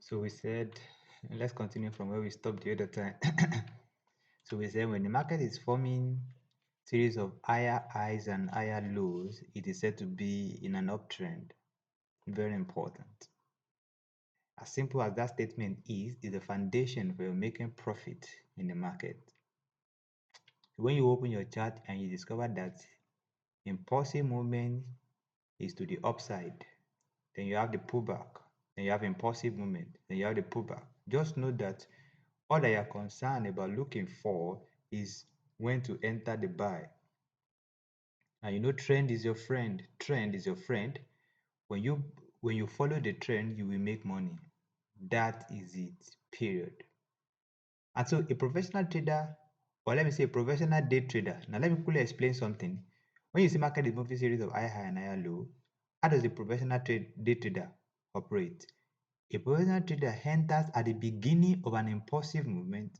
So we said, let's continue from where we stopped the other time. So we said when the market is forming series of higher highs and higher lows, it is said to be in an uptrend. Very important. As simple as that statement is the foundation for making profit in the market. When you open your chart and you discover that impulsive movement is to the upside, then you have the pullback, then you have impulsive movement, then you have the pullback. Just know that all that you're concerned about looking for is when to enter the buy. And you know, trend is your friend. Trend is your friend. When you follow the trend, you will make money. That is it. Period. And so a professional trader, or let me say a professional day trader. Now let me quickly explain something. When you see market is moving series of high and higher low, how does a professional day trader operate? A professional trader enters at the beginning of an impulsive movement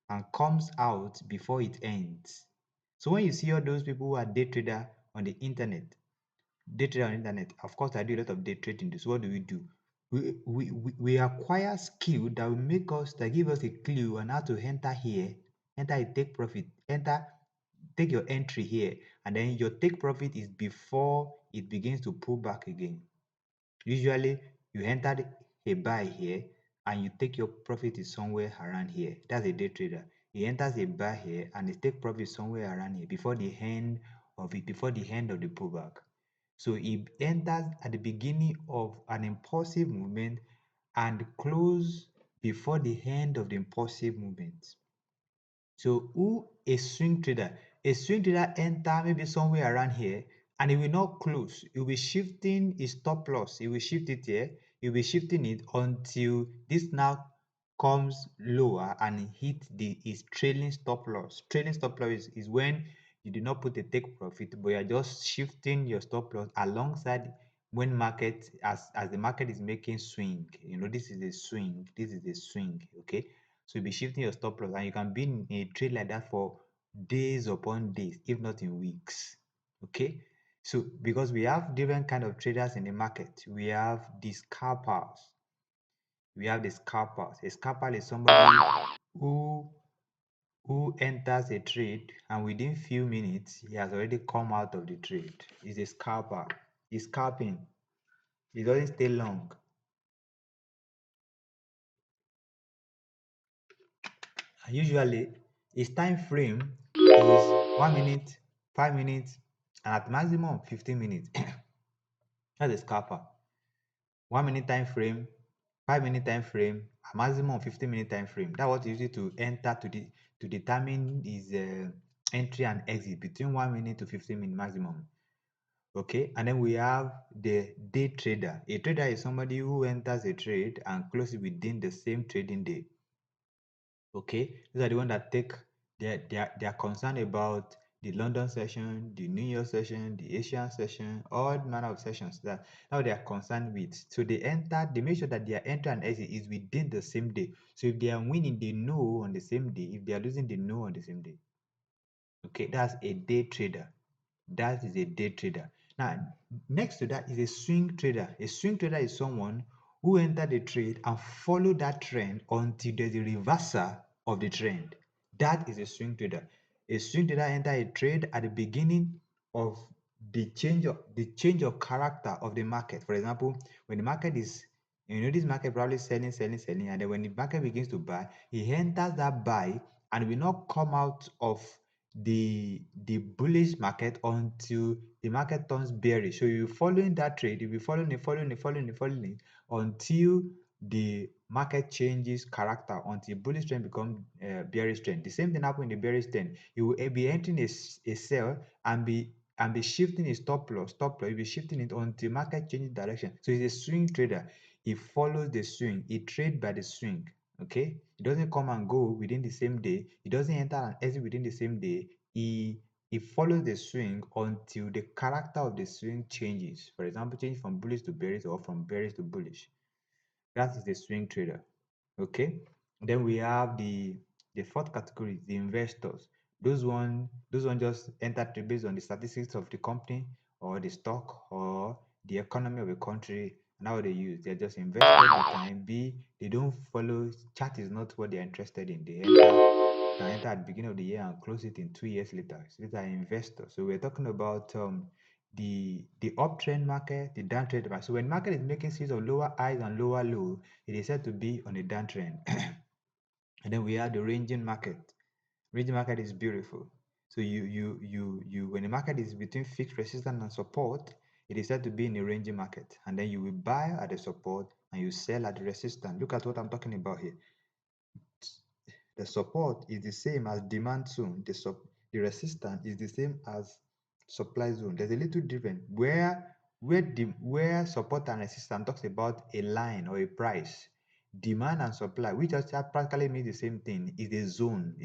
and comes out before it ends. So when you see all those people who are day trader on the internet, of course I do a lot of day trading. So what do? We acquire skill that will make us, that give us a clue on how to enter here, enter a take profit, take your entry here, and then your take profit is before it begins to pull back again. Usually you entered a buy here and you take your profit is somewhere around here. That's a day trader. He enters a buy here and he take profit somewhere around here before the end of it, before the end of the pullback. So he enters at the beginning of an impulsive movement and close before the end of the impulsive movement. So who a swing trader? A swing trader enter maybe somewhere around here and it will not close. It will be shifting his stop loss. He will shift it here. He will be shifting it until this now comes lower and hit his trailing stop loss. Trailing stop loss is when you do not put a take profit, but you are just shifting your stop loss alongside when market as the market is making swing. You know, this is a swing. This is a swing. Okay. So you'll be shifting your stop loss and you can be in a trade like that for days upon days, if not in weeks. Okay. So because we have different kind of traders in the market, we have the scalpers. We have the scalpers. A scalper is somebody who who enters a trade and within few minutes he has already come out of the trade. He's a scalper. He's scalping. He doesn't stay long. And usually his time frame is 1 minute, 5 minutes, and at maximum 15 minutes. That's a scalper. 1 minute time frame, 5 minute time frame, a maximum 15-minute time frame. That's what you use it to enter to determine his entry and exit between 1 minute to 15 minutes maximum. Okay, and then we have the day trader. A trader is somebody who enters a trade and closes within the same trading day. Okay, these are the ones that take they are concerned about the London session, the New York session, the Asian session, all manner of sessions that now they are concerned with. So they make sure that their entry and exit is within the same day. So if they are winning, they know on the same day. If they are losing, they know on the same day. Okay, that's a day trader. That is a day trader. Now, next to that is a swing trader. A swing trader is someone who enter the trade and follow that trend until there's a reversal of the trend. That is a swing trader. A swing trader enter a trade at the beginning of the change of character of the market. For example, when the market is, this market probably selling, selling, selling, and then when the market begins to buy, he enters that buy and will not come out of the bullish market until the market turns bearish. So you're following that trade, you'll be following it until the market changes character, until bullish trend becomes bearish trend. The same thing happens in the bearish trend. You will be entering a sell and be shifting a stop loss. You'll be shifting it until market changes direction. So he's a swing trader. He follows the swing. He trades by the swing. Okay, it doesn't come and go within the same day. It doesn't enter and exit within the same day. He follows the swing until the character of the swing changes. For example, change from bullish to bearish or from bearish to bullish. That is the swing trader. Okay, then we have the fourth category, the investors. Those one just enter based on the statistics of the company or the stock or the economy of a country And how they use, they're just invested the time. B, they don't follow, chart is not what they're interested in. They can enter at the beginning of the year and close it in 2 years later. So these are investors. So we're talking about the uptrend market, the downtrend market. So when market is making series of lower highs and lower lows, it is said to be on a downtrend. And then we have the ranging market. Ranging market is beautiful. So you when the market is between fixed resistance and support, it is said to be in a ranging market. And then you will buy at the support and you sell at the resistance. Look at what I'm talking about here. The support is the same as demand zone. The resistance is the same as supply zone. There's a little difference where support and resistance talks about a line or a price. Demand and supply, which just practically means the same thing, is a zone.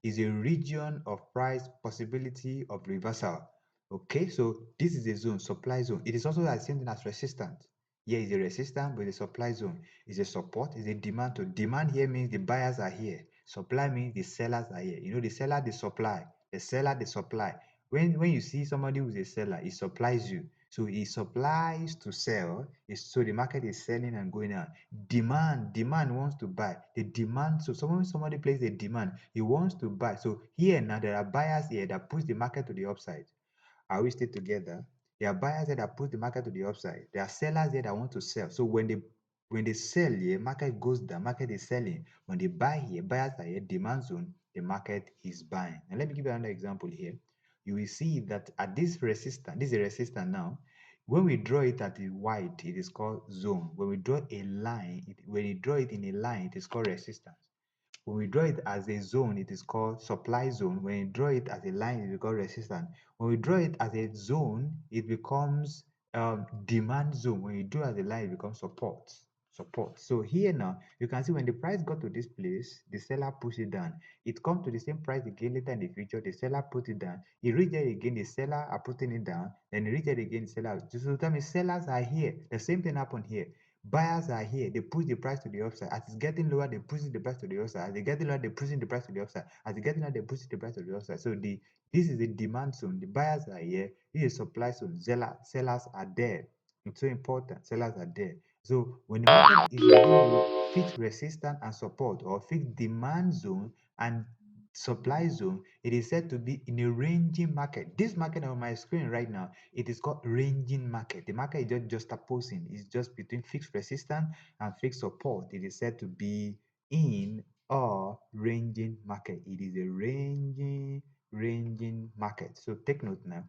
Is a region of price possibility of reversal. Okay, so this is a zone, supply zone. It is also the same thing as resistance. Here is a resistance, but the supply zone is a support, is a demand. To demand here means the buyers are here. Supply means the sellers are here. You know, the seller, the supply. The seller, the supply. When you see somebody who's a seller, he supplies you. So he supplies to sell. So the market is selling and going on. Demand wants to buy. The demand. So somebody places a demand, he wants to buy. So here now there are buyers here that push the market to the upside. Are we still together? There are buyers there that push the market to the upside. There are sellers there that want to sell. So when they sell here, market goes down, market is selling. When they buy here, buyers are here, demand zone, the market is buying. And let me give you another example here. You will see that at this resistance, this is a resistance now. When we draw it at the white, it is called zone. When we draw a line, when you draw it in a line, it is called resistance. When we draw it as a zone, it is called supply zone. When you draw it as a line, it becomes resistance. When we draw it as a zone, it becomes demand zone. When you draw as a line, it becomes support. Support. So here now, you can see when the price got to this place, the seller pushed it down. It comes to the same price again later in the future, the seller put it down. It reached there again, the seller are putting it down. Then it reached there again, the seller. So tell me, sellers are here. The same thing happened here. Buyers are here, they push the price to the upside. As it's getting lower, they push the price to the upside. As they getting lower, they pushing the price to the upside. As it's getting lower, they push the price to the upside. So this is the demand zone. The buyers are here. This is supply zone. Sellers are there. It's so important. Sellers are there. So when the market is within a fixed resistance and support or fixed demand zone and supply zone, it is said to be in a ranging market. This market on my screen right now, it is called ranging market. The market is just opposing. It's just between fixed resistance and fixed support. It is said to be in a ranging market. It is a ranging market. So take note now.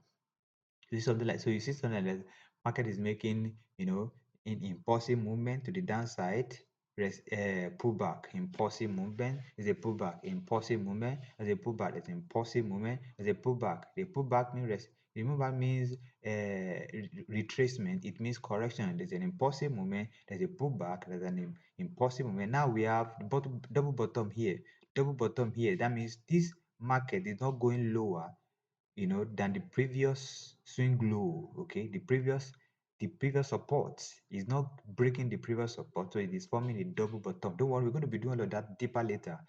You see something like, so you see something like market is making, in impulsive movement to the downside, pullback, impulsive movement is a pullback, impulsive movement as a pullback, there's impulsive movement as a pullback. The pullback means the movement means retracement. It means correction. There's an impulsive movement, there's a pullback, there's an impulsive movement. Now we have the double bottom here, double bottom here. That means this market is not going lower, than the previous swing low. Okay, the previous support is not breaking the previous support, so it is forming a double bottom. Don't worry, we're going to be doing all of that deeper later.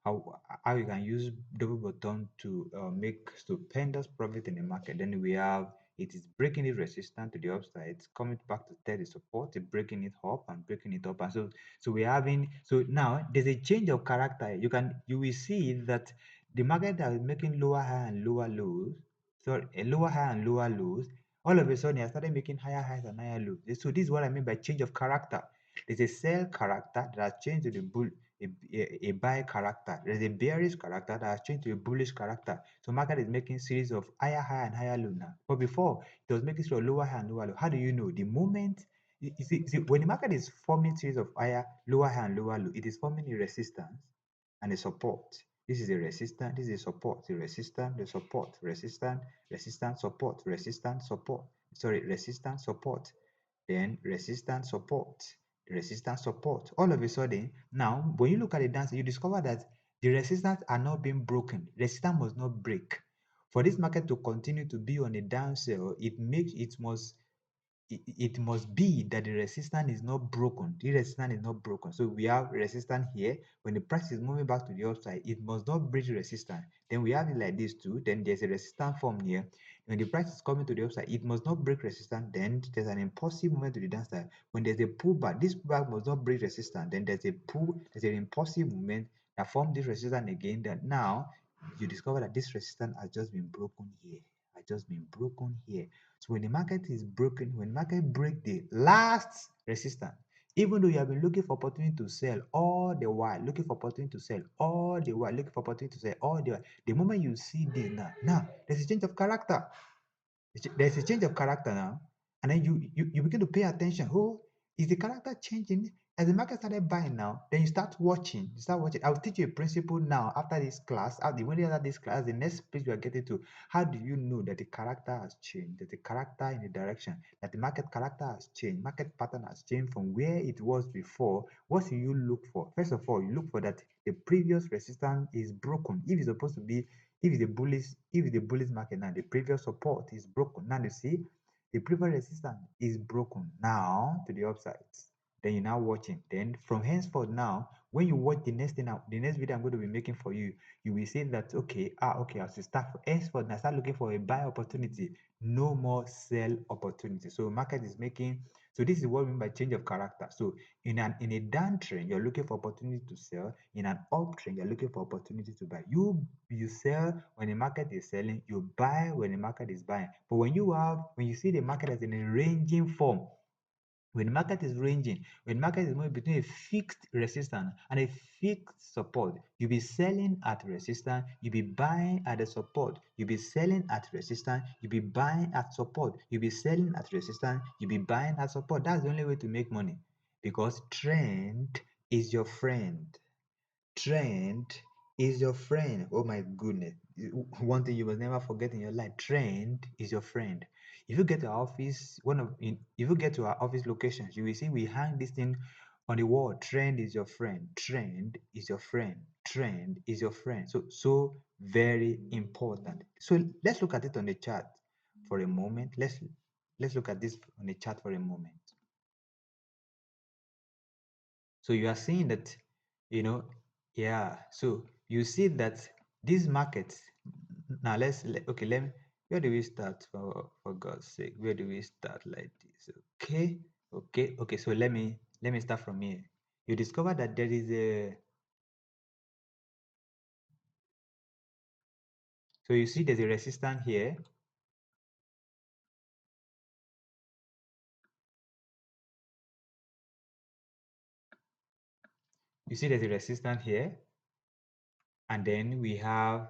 How you can use double bottom to make stupendous profit in the market. Then we have, it is breaking it resistant to the upside, it's coming back to steady support, it's breaking it up and breaking it up, and so we're having, so now there's a change of character. You will see that the market that is making lower high and lower lows, sorry, a lower high and lower lows, all of a sudden I started making higher highs and higher lows. So this is what I mean by change of character. There's a sell character that has changed to the bull, a buy character. There's a bearish character that has changed to a bullish character. So market is making series of higher high and higher low now. But before it was making series of lower high and lower low. How do you know? The moment you see, when the market is forming series of higher, lower high and lower low, it is forming a resistance and a support. This is a resistance, this is a support, the resistance, the support, resistance, resistance, support, resistance, support, sorry, resistance, support, then resistance, support, resistance, support. All of a sudden, now, when you look at the dance, you discover that the resistance are not being broken. Resistance must not break. For this market to continue to be on a down sell, it must it must be that the resistance is not broken. The resistance is not broken. So we have resistance here. When the price is moving back to the upside, it must not breach resistance. Then we have it like this too. Then there's a resistance form here. When the price is coming to the upside, it must not break resistance. Then there's an impulsive movement to the downside. When there's a pullback, this pullback must not break resistance. Then there's an impulsive movement that forms this resistance again. That now you discover that this resistance has just been broken here. Has just been broken here. So when the market is broken, when the market break the last resistance, even though you have been looking for opportunity to sell all the while, looking for opportunity to sell all the while, looking for opportunity to sell all the while, the moment you see this now there's a change of character. There's a change of character now, and then you begin to pay attention. Oh, is the character changing? As the market started buying now, then you start watching. You start watching. I'll teach you a principle now after this class. After this class, the next page we are getting to. How do you know that the character has changed? That the character in the direction, that the market character has changed, market pattern has changed from where it was before. What do you look for? First of all, you look for that the previous resistance is broken. If it's supposed to be if the bullish market now, the previous support is broken. Now you see the previous resistance is broken now to the upside. Then you're now watching. Then from henceforth now, when you watch the next thing out, the next video I'm going to be making for you, you will see that okay, as you start henceforth now start looking for a buy opportunity, no more sell opportunity. So market is making. So this is what we mean by change of character. So in a downtrend, you're looking for opportunity to sell. In an uptrend, you're looking for opportunity to buy. You sell when the market is selling. You buy when the market is buying. But when you see the market as in a ranging form, when the market is ranging, when the market is moving between a fixed resistance and a fixed support, you'll be selling at resistance, you'll be buying at the support, you'll be selling at resistance, you'll be buying at support, you'll be selling at resistance, you'll be buying at support. That's the only way to make money, because trend is your friend. Trend is your friend. Oh my goodness. One thing you must never forget in your life, trend is your friend. If you get to our office, if you get to our office locations, you will see we hang this thing on the wall. Trend is your friend. Trend is your friend. Trend is your friend. So very important. So let's look at it on the chart for a moment. Let's look at this on the chart for a moment. So you are seeing that, yeah. So you see that these markets. Now okay. Where do we start? For God's sake, where do we start like this? Okay. So let me start from here. You discover that there is a. So you see there's a resistance here. You see there's a resistance here, and then we have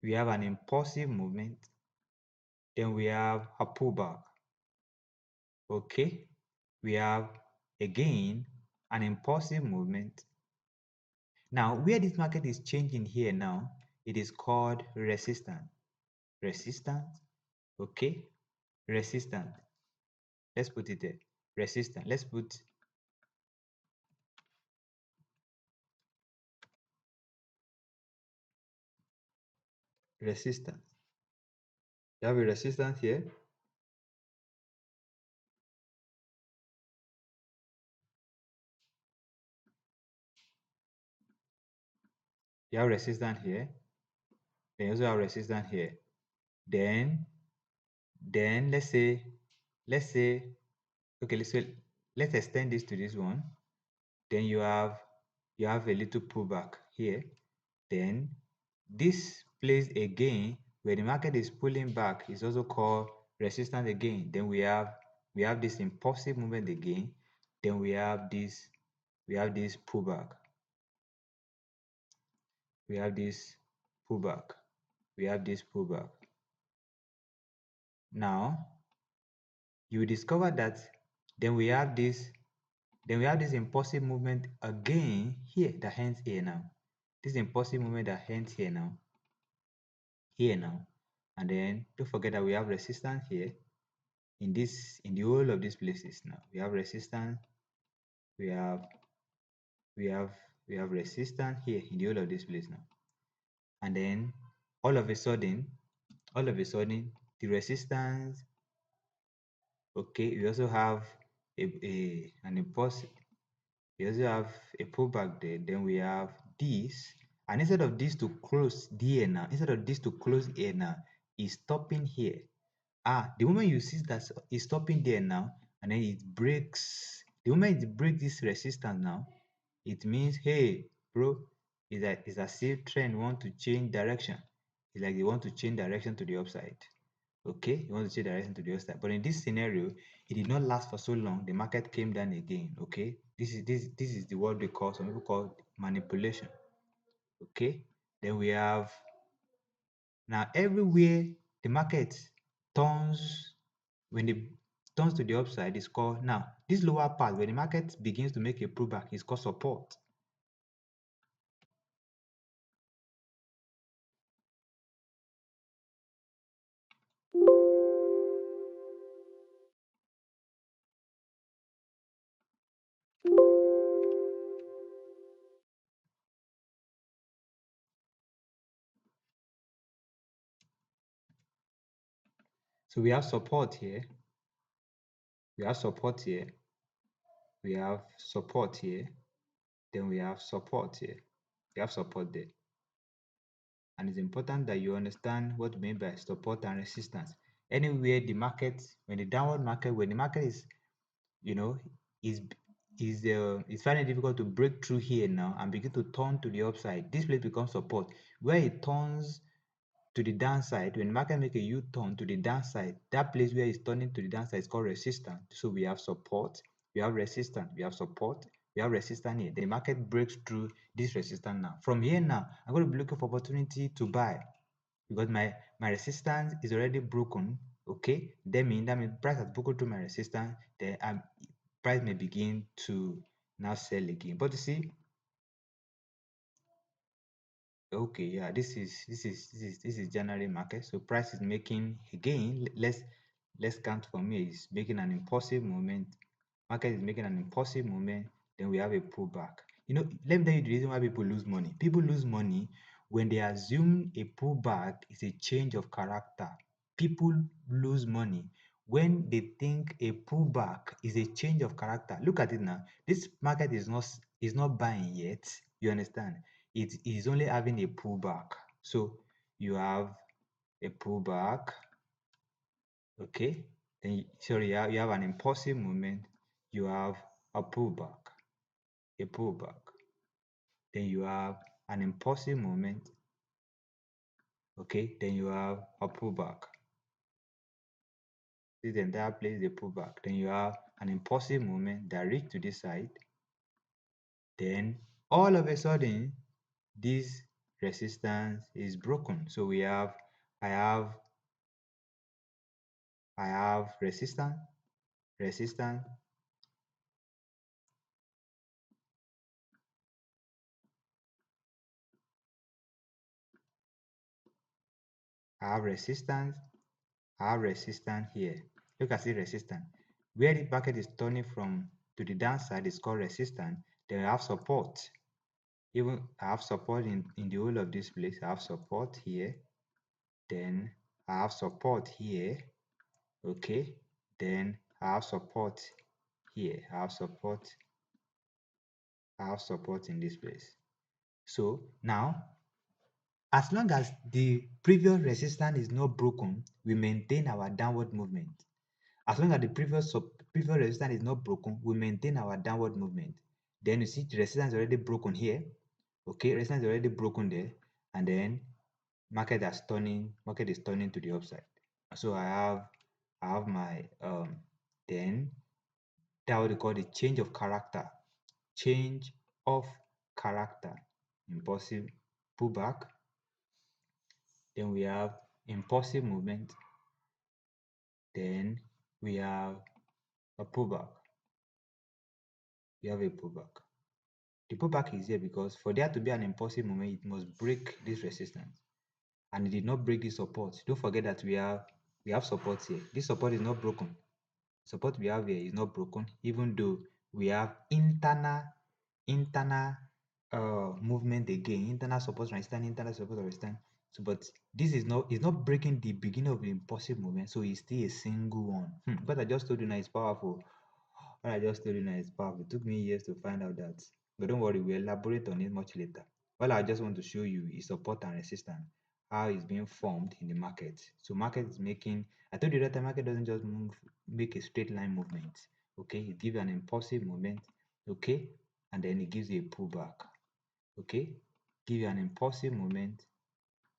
an impulsive movement. Then we have a pullback. Okay, we have again an impulsive movement. Now, where this market is changing here now, it is called resistance. Resistance, okay, resistance. Let's put it there. Resistance. Let's put resistance. You have a resistance here. You have resistance here. Then you also have resistance here. Then let's say, okay, let's extend this to this one. Then you have a little pullback here. Then this place again, where the market is pulling back, is also called resistance again. Then we have this impulsive movement again. Then we have this pullback. We have this pullback. We have this pullback. Now you will discover that then we have this impulsive movement again here that ends here now. This impulsive movement that ends here now. And then don't forget that we have resistance here in the whole of these places. Now we have resistance, we have resistance here in the whole of this place now. And then all of a sudden the resistance, Okay, we also have an impulse. We also have a pullback there. Then we have this, and instead of this to close here now, instead of this to close here now, is stopping here. The moment you see that it's stopping there now, and then it breaks. The moment it breaks this resistance now, it means, hey, bro, it's as if trend want to change direction. It's like they want to change direction to the upside. Okay, you want to change direction to the upside. But in this scenario, it did not last for so long. The market came down again. Okay, this is the word we call, some people call manipulation. Okay, then we have, now everywhere the market turns, when it turns to the upside, is called, now this lower part when the market begins to make a pullback is called support. So we have support here, we have support here, we have support here, then we have support here, we have support there. And it's important that you understand what we mean by support and resistance. Anywhere the market, when the downward market, when the market is, you know, is it's finding it difficult to break through here now and begin to turn to the upside, this place becomes support. Where it turns to the downside, when the market make a U-turn to the downside, that place where it's turning to the downside is called resistance. So we have support, we have resistance, we have support, we have resistance here. The market breaks through this resistance now. From here now, I'm going to be looking for opportunity to buy because my resistance is already broken. Okay, that means price has broken through my resistance. Then price may begin to now sell again. But you see, okay, yeah, this is January market. So price is making again. Let's count for me. It's making an impulsive movement. Market is making an impulsive movement. Then we have a pullback. Let me tell you the reason why people lose money. People lose money when they assume a pullback is a change of character. People lose money when they think a pullback is a change of character. Look at it now. This market is not buying yet. You understand? It is only having a pullback. So you have a pullback, okay? Then sorry, you have an impulsive movement. You have a pullback, a pullback. Then you have an impulsive movement, okay? Then you have a pullback. This entire place is a pullback. Then you have an impulsive movement that reach to this side. Then all of a sudden, this resistance is broken. So I have resistance, resistance, I have resistance, I have resistance here. Look at the resistance. Where the market is turning from to the downside is called resistance. Then I have support. Even I have support in the whole of this place. I have support here. Then I have support here. Okay. Then I have support here. I have support in this place. So now, as long as the previous resistance is not broken, we maintain our downward movement. As long as the previous resistance is not broken, we maintain our downward movement. Then you see the resistance is already broken here. Okay, resistance is already broken there, and then market is turning to the upside. So I have my then that what we call the change of character. Change of character. Impulsive pullback. Then we have impulsive movement. Then we have a pullback. We have a pullback. The pullback is here because for there to be an impulsive movement, it must break this resistance. And it did not break this support. Don't forget that we have support here. This support is not broken. Support we have here is not broken, even though we have internal movement again, internal support resistance, internal support resistance. So, but this is not breaking the beginning of the impulsive movement, so it's still a single one. But I just told you now it's powerful. What I just told you now is powerful. It took me years to find out that. But don't worry, we'll elaborate on it much later. All I just want to show you is support and resistance, how it's being formed in the market. So market is making, I told you that the market doesn't just make a straight line movement. Okay, it gives you an impulsive movement, okay, and then it gives you a pullback. Okay, give you an impulsive movement,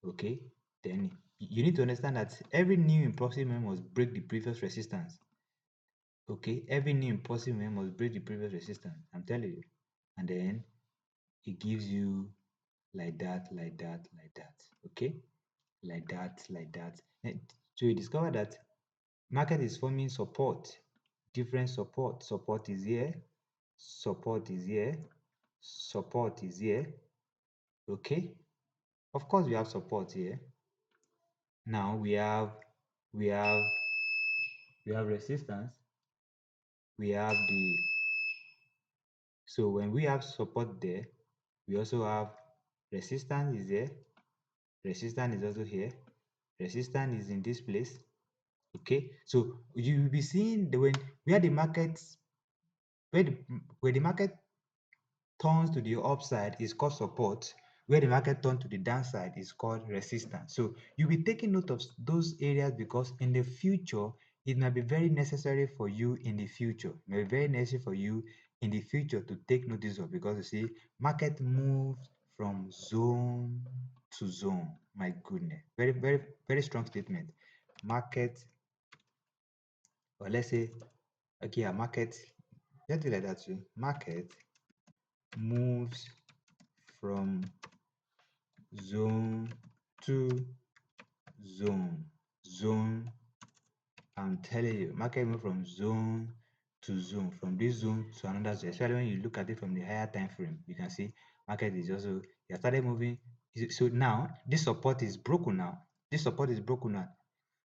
okay, then you need to understand that every new impulsive movement must break the previous resistance. Okay, every new impulsive movement must break the previous resistance, I'm telling you. And then it gives you like that, like that, like that. Okay, like that, like that. And so you discover that market is forming support, different support. Support is here, support is here, support is here. Okay, of course we have support here. Now we have we have resistance, we have the, so when we have support there, we also have resistance is there, resistance is also here, resistance is in this place. Okay, so you will be seeing the when where the market, where the where the market turns to the upside is called support, where the market turns to the downside is called resistance. So you'll be taking note of those areas because in the future it might be very necessary for you in the future. It may be very necessary for you in the future to take notice of, because you see market moves from zone to zone. My goodness, very very very strong statement. Market, or let's say, okay, a market, let's do like that too. Market moves from zone to zone. Zone, I'm telling you, market move from zone to zone, from this zone to another zone. Especially when you look at it from the higher time frame, you can see market is also, you started moving. So now this support is broken now. This support is broken now.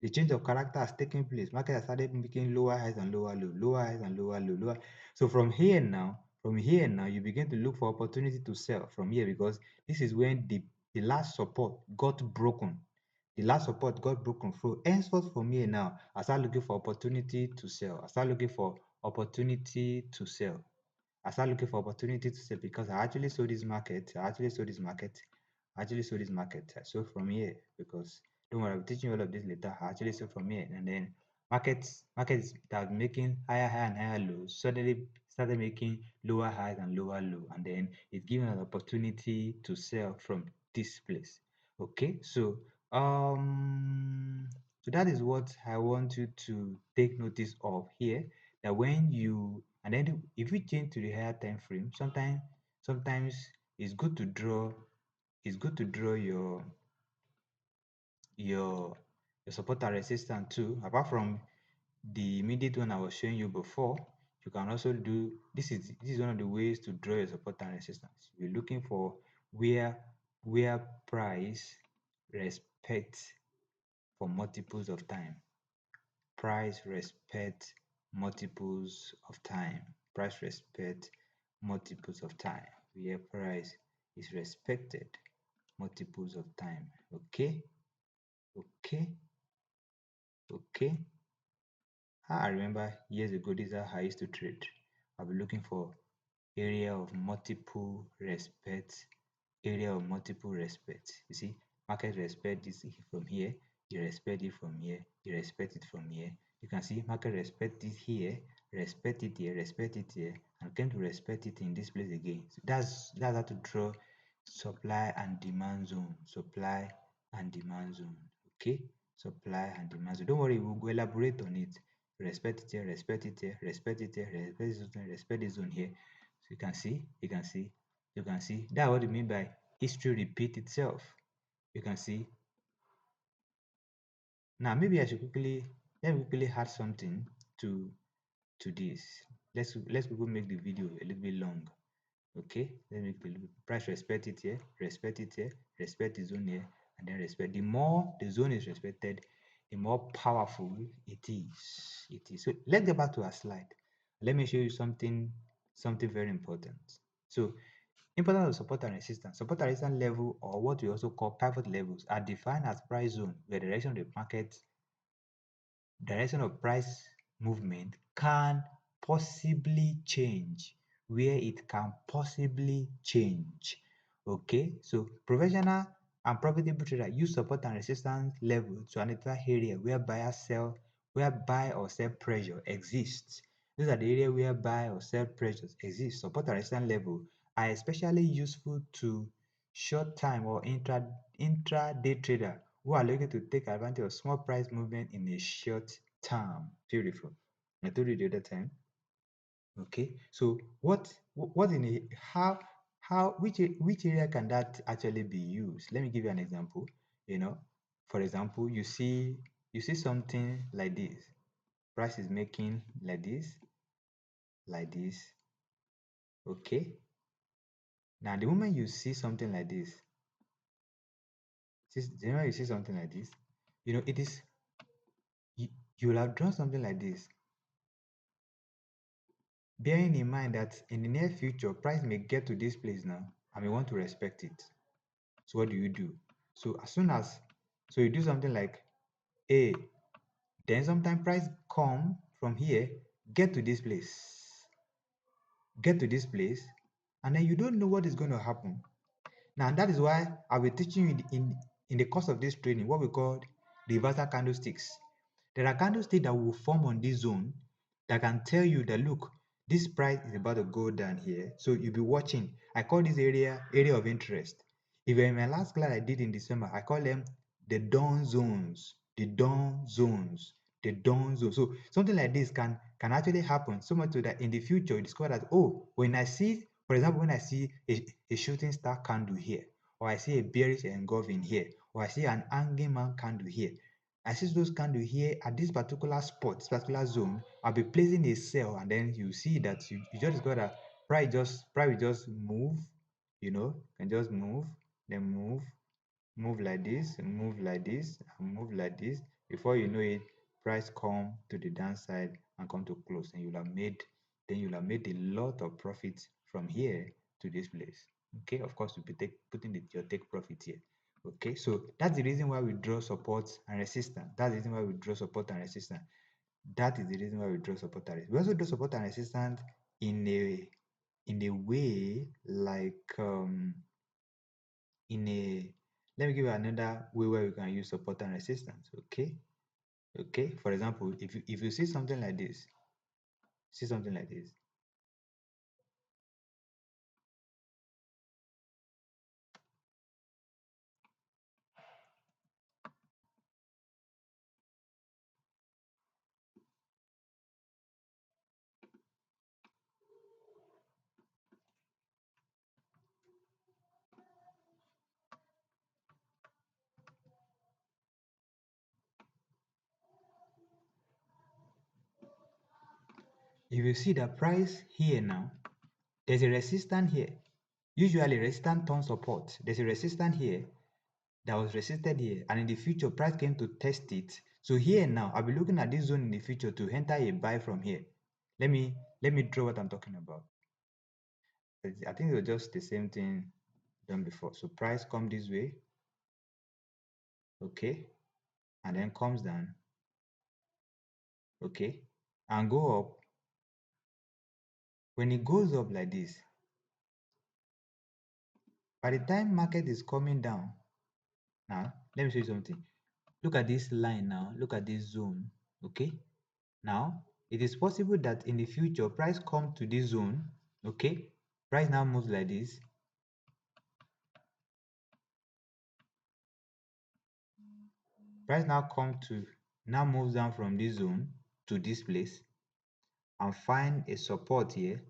The change of character has taken place. Market has started making lower highs and lower low, lower highs and lower low, lower. So from here now, you begin to look for opportunity to sell from here, because this is when the last support got broken. The last support got broken through. Henceforth from here now, I start looking for opportunity to sell. I start looking for opportunity to sell. I start looking for opportunity to sell because I actually saw this market. I actually saw this market. I actually saw this market. I sold from here because don't worry, I'll be teaching you all of this later. I actually sold from here, and then markets that are making higher high and higher lows suddenly started making lower highs and lower low, and then it's given an opportunity to sell from this place. Okay, so that is what I want you to take notice of here, that when you, and then if you change to the higher time frame, sometimes it's good to draw, your your support and resistance too. Apart from the immediate one I was showing you before, you can also do this is one of the ways to draw your support and resistance. You're looking for where price respects for multiples of time. Price respect multiples of time. Price respect multiples of time. Where price is respected multiples of time. Okay, okay, okay. I remember years ago, this is how I used to trade. I'll be looking for area of multiple respect, area of multiple respect. You see, market respect this from here, you respect it from here, you respect it from here. You can see market respect it here, respect it here, respect it here, and came to respect it in this place again. So that's how to draw supply and demand zone, supply and demand zone. Okay, supply and demand zone. Don't worry, we'll go elaborate on it. Respect it here, respect it here, respect it here, respect this zone, respect this zone here. So you can see. That's what you mean by history repeat itself. You can see. Now maybe I should let me quickly add something to this. Let's quickly make the video a little bit long. Okay, let me price respect it here, respect it here, respect the zone here, and then respect. The more the zone is respected, the more powerful it is. So let's get back to our slide. Let me show you something very important. So Importance of support and resistance. Support and resistance level, or what we also call pivot levels, are defined as price zone where the direction of price movement can possibly change, where it can possibly change. Okay, so professional and profitable trader use support and resistance level to identify area where buy or sell pressure exists. These are the areas where buy or sell pressures exist. Support and resistance level are especially useful to short time or intraday trader who are looking to take advantage of small price movement in a short term. Beautiful. I told you the other time. Okay, so what in a how which area can that actually be used? Let me give you an example. You know, for example, you see something like this. Price is making like this, like this. Okay. Now the moment you see something like this, the moment you see something like this, it is you, you will have drawn something like this, bearing in mind that in the near future price may get to this place now and may want to respect it. So what do you do? So as soon as you do something like A, then sometime price come from here, get to this place, and then you don't know what is going to happen. Now that is why I'll be teaching you in the course of this training what we call reversal candlesticks. There are candlesticks that will form on this zone that can tell you that look, this price is about to go down here. So you'll be watching. I call this area of interest. If you're in my last class I did in December, I call them the dawn zones. The dawn zones. The dawn zone. So something like this can actually happen so much so that in the future you discover that, oh, when I see, for example, when I see a shooting star candle here, or I see a bearish engulfing here, or I see an hanging man candle here, I see those candles here at this particular spot, this particular zone, I'll be placing a sell, and then you see that you just got a price will just move, can just move, then move like this, move like this, and move like this. Before you know it, price come to the downside and come to close, and you'll have made a lot of profit from here to this place. Okay, of course you'll be putting your take profit here. Okay, so that's the reason why we draw support and resistance. That's the reason why we draw support and resistance. That is the reason why we draw support and resistance. We also draw support and resistance in a way like in a let me give you another way where we can use support and resistance. Okay, for example, if you see something like this, if you see the price here now, there's a resistance here. Usually resistance turns support. There's a resistance here that was resisted here, and in the future price came to test it. So here now I'll be looking at this zone in the future to enter a buy from here. Let me draw what I'm talking about. I think it was just the same thing done before. So price come this way, okay, and then comes down, okay, and go up. When it goes up like this, by the time market is coming down, now let me show you something. Look at this line now, look at this zone, okay. Now it is possible that in the future price come to this zone, okay, price now moves like this, price now moves down from this zone to this place and find a support here,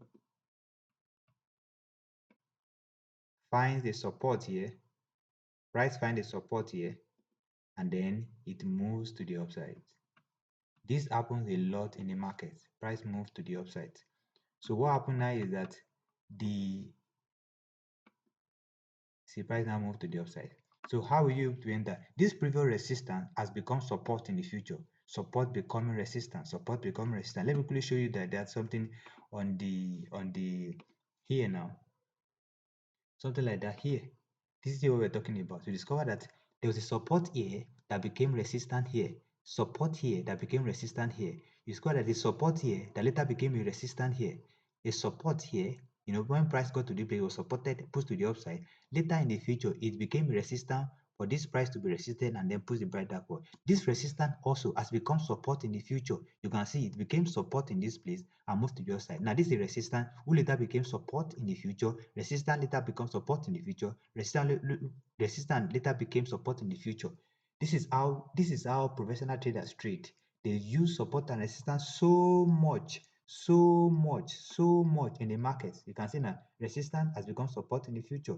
finds a support here, price find a support here, and then it moves to the upside. This happens a lot in the market. Price moves to the upside. So what happened now is that price now move to the upside. So how will you to enter? This previous resistance has become support in the future. Support becoming resistance. Support becoming resistance. Let me quickly show you that there's something on the here now. something like that here. This is what we're talking about. We discovered that there was a support here that became resistant here, support here that became resistant here. You discovered that the support here that later became a resistant here, a support here. When price got to the place, it was supported, pushed to the upside. Later in the future, it became resistant for this price to be resisted and then push the price backward. This resistance also has become support in the future. You can see it became support in this place and moved to the other side. Now this is a resistance who later became support in the future. Resistance later becomes support in the future. Resistance later became support in the future. This is how professional traders trade. They use support and resistance so much in the market. You can see now resistance has become support in the future.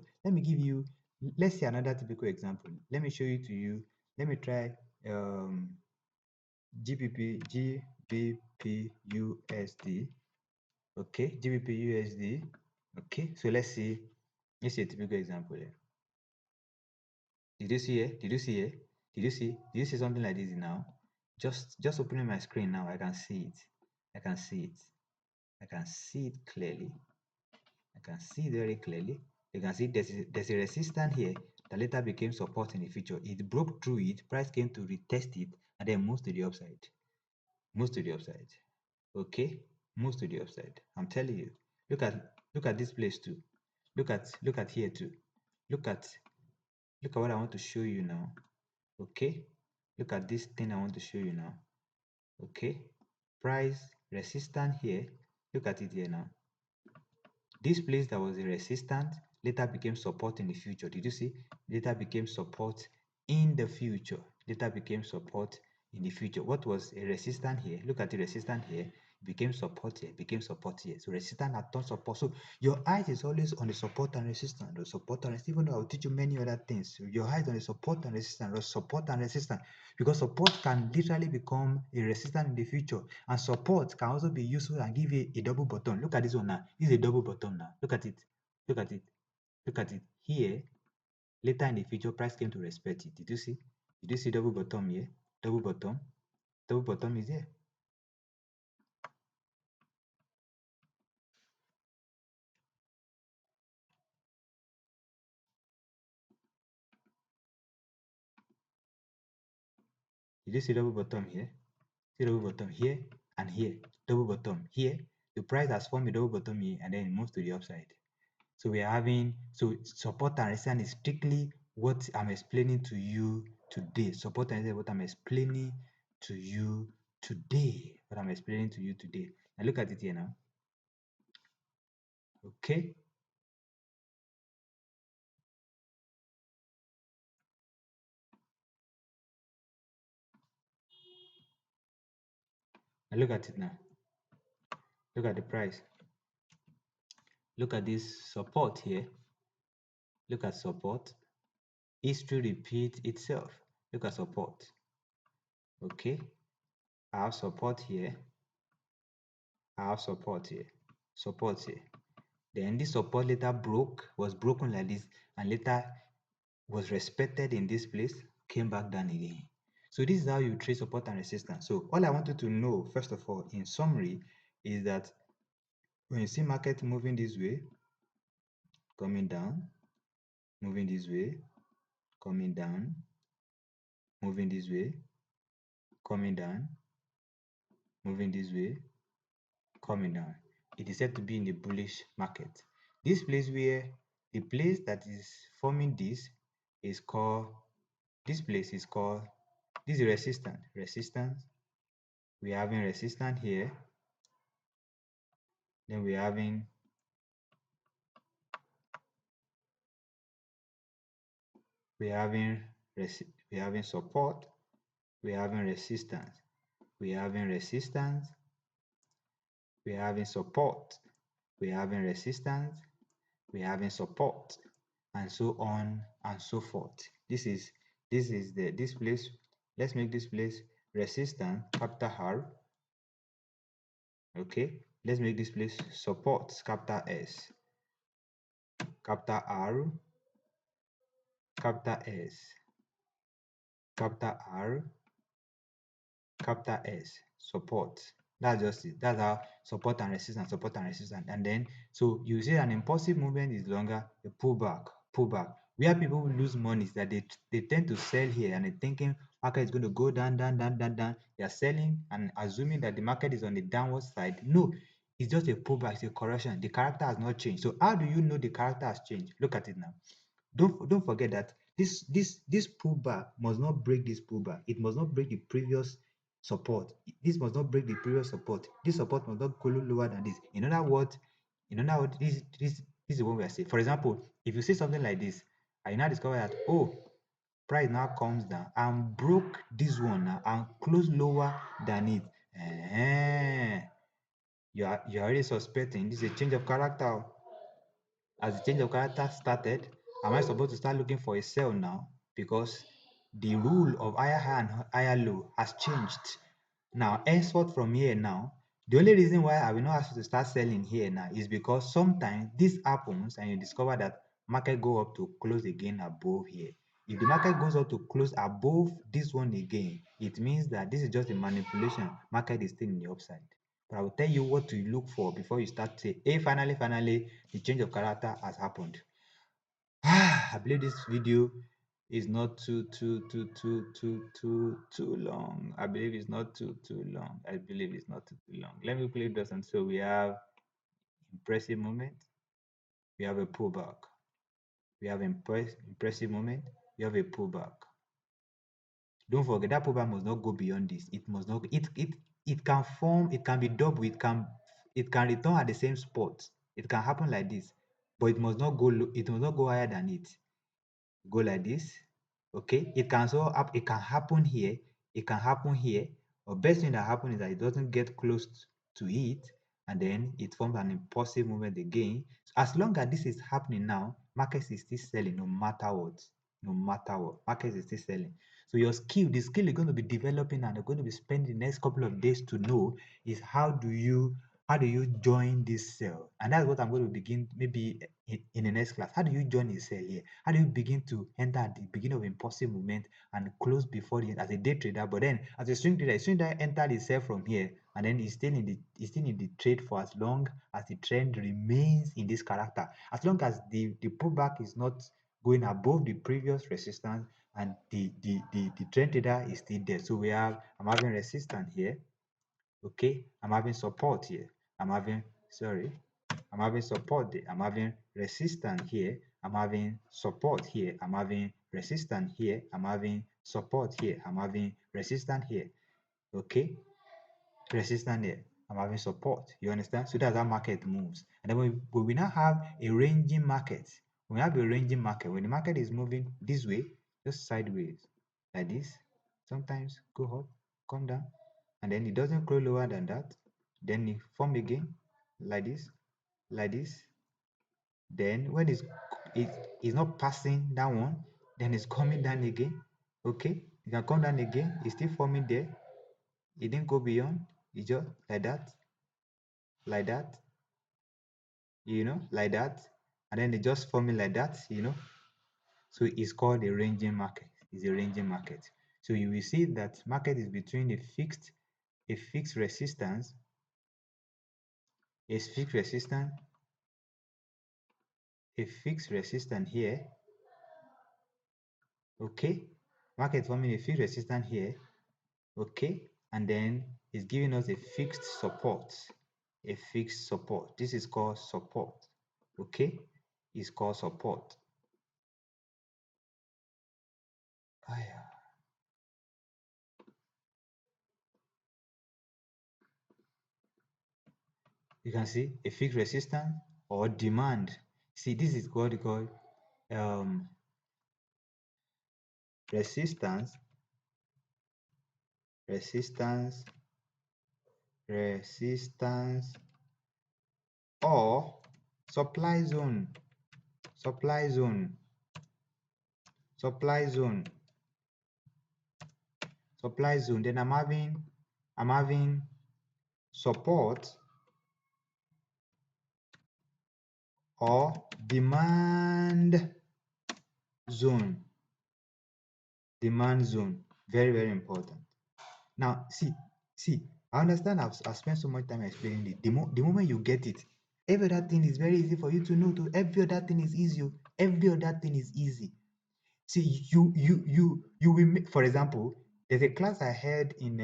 Let's see another typical example. Let me show you to you. Let me try GBP USD. Okay, GBP USD. Okay, so let's see a typical example here. Did you see it? Did you see it? Did you see something like this now? Just opening my screen now, I can see it. I can see it. I can see it clearly. I can see it very clearly. You can see there's a resistance here that later became support in the future. It broke through it, price came to retest it, and then moves to the upside. Moves to the upside. Okay? Moves to the upside. I'm telling you. Look at this place too. Look at here too. Look at what I want to show you now. Okay? Look at this thing I want to show you now. Okay? Price resistance here. Look at it here now. This place that was a resistance later became support in the future. Did you see? Later became support in the future. Later became support in the future. What was a resistance here? Look at the resistance here. Became support here. Became support here. So resistance had turned support. So your eyes is always on the support and resistance. The support and resistance. Even though I'll teach you many other things. So your eyes on the support and resistance. The support and resistance. Because support can literally become a resistance in the future, and support can also be useful and give you a double bottom. Look at this one now. This is a double bottom now. Look at it. Look at it. Look at it. Here, later in the future, price came to respect it. Did you see? Did you see double bottom here? Double bottom. Double bottom is here. Did you see double bottom here? See double bottom here and here. Double bottom here. The price has formed a double bottom here and then it moves to the upside. So we are having, so support and resistance is strictly what I'm explaining to you today. Support and resistance, what I'm explaining to you today. What I'm explaining to you today. Now look at it here now. Okay. Now look at it now. Look at the price. Look at this support here. Look at support. History repeats itself. Look at support. Okay. I have support here. I have support here. Support here. Then this support later was broken like this, and later was respected in this place, came back down again. So this is how you trade support and resistance. So all I want you to know, first of all, in summary, is that when you see market moving this way, coming down, moving this way, coming down, moving this way, coming down, moving this way, coming down, it is said to be in the bullish market. This place where the place that is forming this is called, this place is called, this is resistance. We're having resistance here, then we're having we're having support, we're having resistance, we're having resistance, we're having support, we're having resistance, we're having support, and so on and so forth. This is this place. Let's make this place resistance, capital R. Okay, let's make this place support, capital S, capital R, capital S, capital R, capital S, support. That's just it. That's how support and resistance, support and resistance. And then, so you see an impulsive movement is longer, a pullback, pullback. Where people will lose money is that they tend to sell here and they're thinking market is going to go down, down, down, down, down. They're selling and assuming that the market is on the downward side. No, it's just a pullback, it's a correction. The character has not changed. So how do you know the character has changed? Look at it now. Don't forget that this pullback must not break this pullback. It must not break the previous support. This must not break the previous support. This support must not go lower than this. In other words, this is what we are saying. For example, if you see something like this, I now discover that, oh, price now comes down and broke this one now and close lower than it. You're already suspecting this is a change of character. As the change of character started, am I supposed to start looking for a sell now? Because the rule of higher high and higher low has changed. Now, henceforth from here now, the only reason why I will not ask you to start selling here now is because sometimes this happens and you discover that market go up to close again above here. If the market goes up to close above this one again, it means that this is just a manipulation. Market is still in the upside. But I will tell you what to look for before you start saying, hey, finally, the change of character has happened. I believe this video is not too long. I believe it's not too long. I believe it's not too long. Let me play this. And so we have impressive moment. We have a pullback. We have impressive moment. We have a pullback. Don't forget that pullback must not go beyond this. It must not. It can form. It can be double. It can return at the same spot. It can happen like this, but it must not go. It must not go higher than it. Go like this. Okay, it can happen here, it can happen here, but best thing that happens is that it doesn't get close to it, and then it forms an impulsive movement again. So as long as this is happening now, market is still selling no matter what. No matter what, market is still selling. So your skill, the skill you're going to be developing and you're going to be spending the next couple of days to know is how do you join this cell? And that's what I'm going to begin maybe in the next class. How do you join a cell here? How do you begin to enter at the beginning of impulsive movement and close before the end as a day trader? But then as a swing trader enter the cell from here and then he's still in the trade for as long as the trend remains in this character. As long as the pullback is not going above the previous resistance and the trend trader is still there. So I'm having resistance here. Okay, I'm having support here. I'm having support there. I'm having resistance here. I'm having support here. I'm having resistance here. I'm having support here. I'm having resistance here. Okay, resistance here. I'm having support. You understand? So that's how market moves. And then when we now have a ranging market, when we have a ranging market, when the market is moving this way, just sideways, like this, sometimes go up, come down, and then it doesn't close lower than that, then it form again, like this. Then when it's not passing that one, then it's coming down again. Okay, it can come down again, it's still forming there. It didn't go beyond, it's just like that, like that, and then they just forming like that. So it's called a ranging market. It's a ranging market. So you will see that market is between a fixed resistance, a fixed resistance, a fixed resistance here. Okay, market forming a fixed resistance here. Okay, and then it's giving us a fixed support. A fixed support. This is called support. Okay, it's called support. You can see a fixed resistance or demand. See, this is what we call resistance, resistance, resistance, or supply zone, supply zone, supply zone, supply zone. Then I'm having support or demand zone. Demand zone, very important. Now see I understand. I've spent so much time explaining it. The moment you get it, every other thing is very easy for you to know. To every other thing is easy. Every other thing is easy. See, you will make, for example, there's a class I had in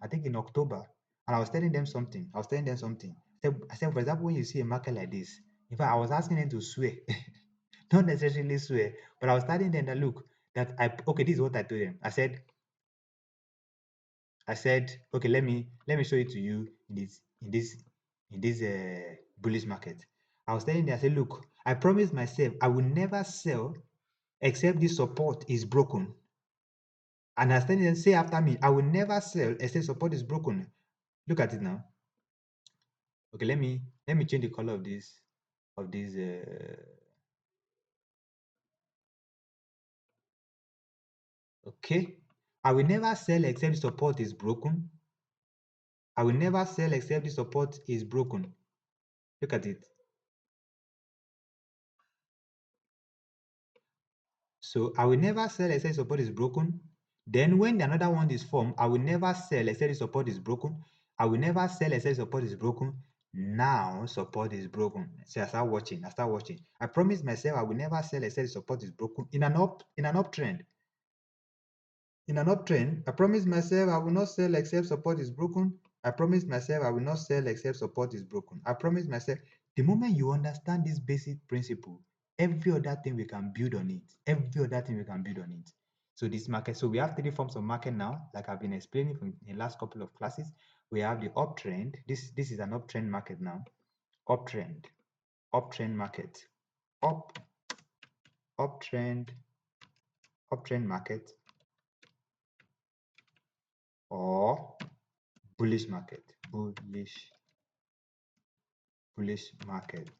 I think in October, and I was telling them something. I said, for example, when you see a market like this, in fact, I was asking them to swear, not necessarily swear, but I was telling them that look, that okay, this is what I told them. I said, okay, let me show it to you in this bullish market. I was telling them, I said, look, I promised myself I will never sell except this support is broken. And I was telling them, say after me, I will never sell except support is broken. Look at it now. Okay, let me change the color of this. Okay, I will never sell except the support is broken. I will never sell except the support is broken. Look at it. So I will never sell except support is broken. Then when another one is formed, I will never sell except the support is broken. I will never sell except support is broken. Now support is broken. So I start watching. I promise myself I will never sell except support is broken in an uptrend. In an uptrend, I promise myself I will not sell except support is broken. I promise myself I will not sell except support is broken. I promise myself. The moment you understand this basic principle, every other thing we can build on it. Every other thing we can build on it. So this market, so we have three forms of market now, like I've been explaining from the last couple of classes. We have the uptrend. This is an uptrend market now. Uptrend market. Uptrend market, or bullish market. Bullish market.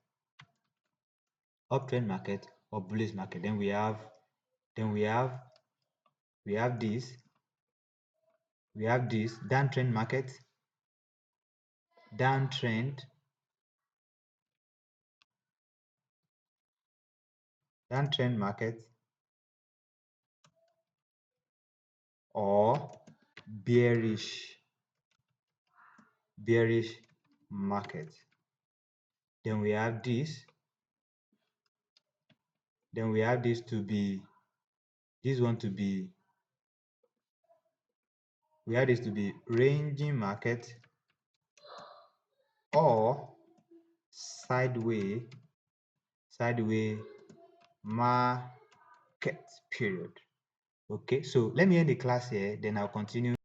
Uptrend market or bullish market. Then we have this downtrend market, downtrend market, or bearish market. Then we have this to be ranging market or sideways market period. Okay, so let me end the class here, then I'll continue